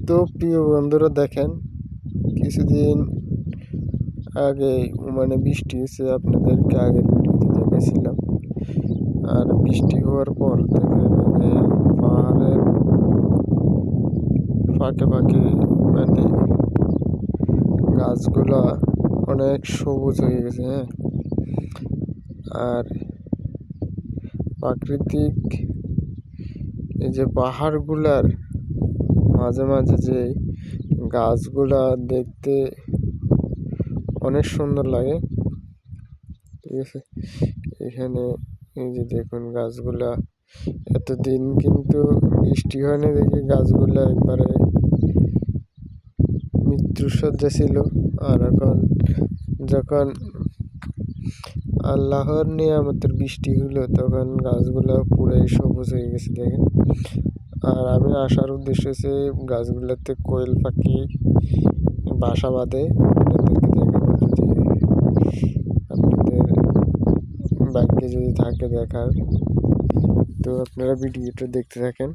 তো প্রিয় বন্ধুরা দেখেন, কিছুদিন আগে বৃষ্টি হয়েছে, আপনাদেরকে আগের ভিডিওতে দেখেছিলাম। আর বৃষ্টি হওয়ার পর দেখেন যে পাহাড়ের ফাঁকে ফাঁকে গাছগুলা অনেক সবুজ হয়ে গেছে। হ্যাঁ, আর প্রাকৃতিক এই যে পাহাড়গুলার মাঝে মাঝে যে গাছগুলা দেখতে অনেক সুন্দর লাগে। ঠিক আছে, এখানে এই যে দেখুন গাছগুলা, এতদিন কিন্তু বৃষ্টি হয়নি দেখে গাছগুলা একবারে মৃত্যুসজ্জা ছিল। আর এখন যখন আল্লাহর নিয়ামতের বৃষ্টি হলো তখন গাছগুলা পুরাই সবুজ হয়ে গেছে দেখেন। আর আমি আসার উদ্দেশ্য হচ্ছে গাছগুলোতে কোয়েল পাখি বাসা বাঁধে, আপনাদেরকে দেখাবো যদি আপনাদের ভাগ্যে যদি থাকে দেখার, তো আপনারা ভিডিওটা দেখতে থাকেন।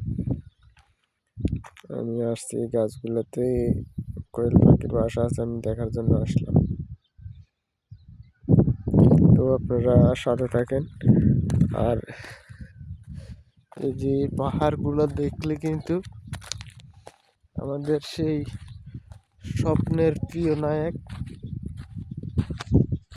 আমি আসছি এই গাছগুলোতে কোয়েল পাখির বাসা আছে, আমি দেখার জন্য আসলাম। তো আপনারা সাথে থাকেন। আর এই যে পাহাড়গুলো দেখলে কিন্তু আমাদের সেই স্বপ্নের প্রিয় নায়ক